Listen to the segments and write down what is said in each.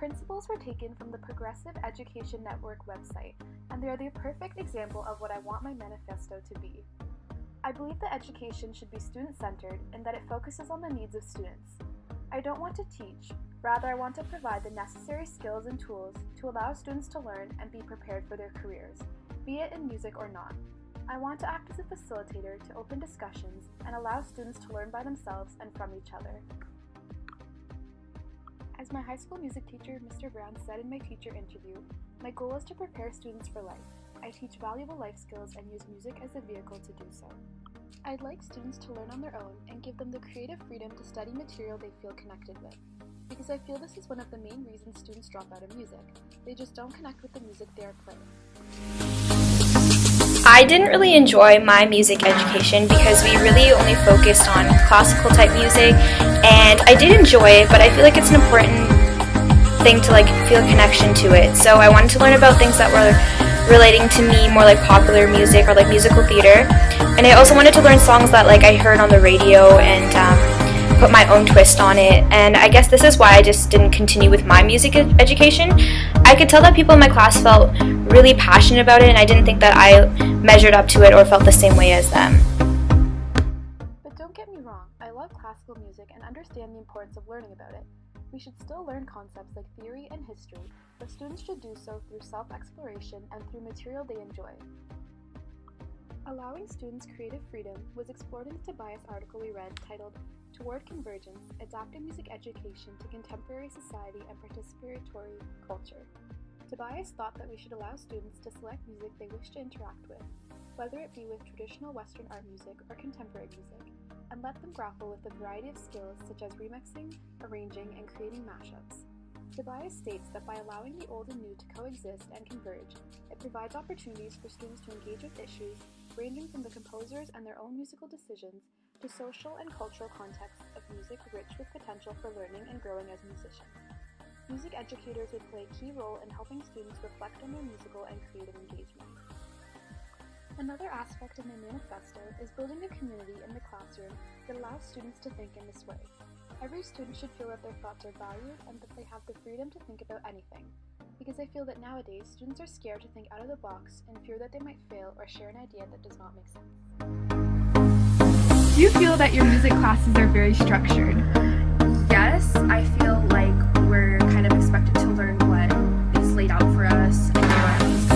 principles were taken from the Progressive Education Network website, and they are the perfect example of what I want my manifesto to be. I believe that education should be student-centered and that it focuses on the needs of students. I don't want to teach, rather I want to provide the necessary skills and tools to allow students to learn and be prepared for their careers, be it in music or not. I want to act as a facilitator to open discussions and allow students to learn by themselves and from each other. As my high school music teacher, Mr. Brown, said in my teacher interview, my goal is to prepare students for life. I teach valuable life skills and use music as a vehicle to do so. I'd like students to learn on their own and give them the creative freedom to study material they feel connected with, because I feel this is one of the main reasons students drop out of music. They just don't connect with the music they are playing. I didn't really enjoy my music education because we really only focused on classical type music, and I did enjoy it, but I feel like it's an important thing to feel a connection to it. So I wanted to learn about things that were relating to me, more like popular music or musical theater, and I also wanted to learn songs that I heard on the radio and put my own twist on it. And I guess this is why I just didn't continue with my music education. I could tell that people in my class felt really passionate about it, and I didn't think that I measured up to it or felt the same way as them. But don't get me wrong, I love classical music and understand the importance of learning about it. We should still learn concepts like theory and history, but students should do so through self-exploration and through material they enjoy. Allowing students creative freedom was explored in the Tobias article we read titled Toward Convergence, Adapting Music Education to Contemporary Society and Participatory Culture. Tobias thought that we should allow students to select music they wish to interact with, whether it be with traditional Western art music or contemporary music, and let them grapple with the variety of skills such as remixing, arranging, and creating mashups. Tobias states that by allowing the old and new to coexist and converge, it provides opportunities for students to engage with issues ranging from the composers and their own musical decisions to social and cultural contexts of music rich with potential for learning and growing as musicians. Music educators would play a key role in helping students reflect on their musical and creative engagement. Another aspect of my manifesto is building a community in the classroom that allows students to think in this way. Every student should feel that their thoughts are valued and that they have the freedom to think about anything, because I feel that nowadays students are scared to think out of the box in fear that they might fail or share an idea that does not make sense. Do you feel that your music classes are very structured? Yes, I feel like we're kind of expected to learn what is laid out for us and what is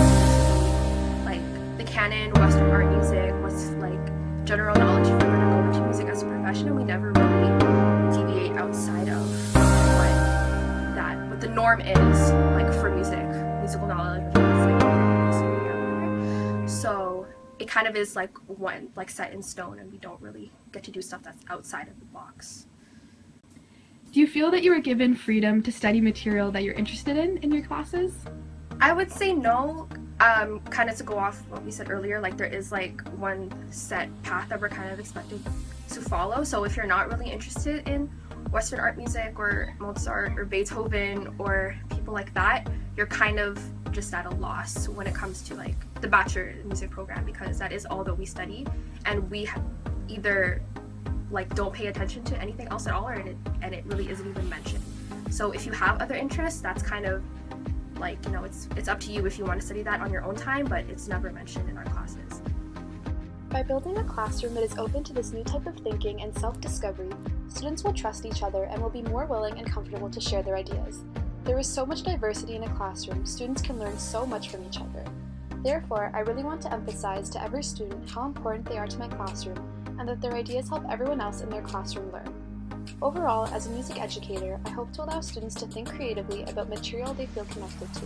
the canon, Western art music, what's general knowledge if we're going to go into music as a profession, and we never really deviate outside of what the norm is for musical knowledge. So it kind of is one set in stone, and we don't really get to do stuff that's outside of the box. Do you feel that you were given freedom to study material that you're interested in your classes? I would say no. Kind of to go off what we said earlier, there is one set path that we're kind of expected to follow. So if you're not really interested in Western art music or Mozart or Beethoven or people like that, you're kind of just at a loss when it comes to the Bachelor in Music program, because that is all that we study, and we either don't pay attention to anything else at all, and it really isn't even mentioned. So if you have other interests, that's kind of it's up to you if you want to study that on your own time, but it's never mentioned in our classes. By building a classroom that is open to this new type of thinking and self-discovery, students will trust each other and will be more willing and comfortable to share their ideas. There is so much diversity in a classroom, students can learn so much from each other. Therefore, I really want to emphasize to every student how important they are to my classroom and that their ideas help everyone else in their classroom learn. Overall, as a music educator, I hope to allow students to think creatively about material they feel connected to.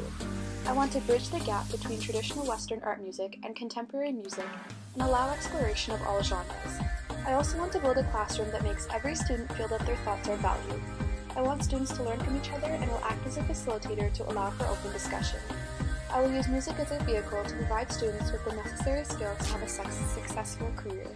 I want to bridge the gap between traditional Western art music and contemporary music and allow exploration of all genres. I also want to build a classroom that makes every student feel that their thoughts are valued. I want students to learn from each other and will act as a facilitator to allow for open discussion. I will use music as a vehicle to provide students with the necessary skills to have a successful career.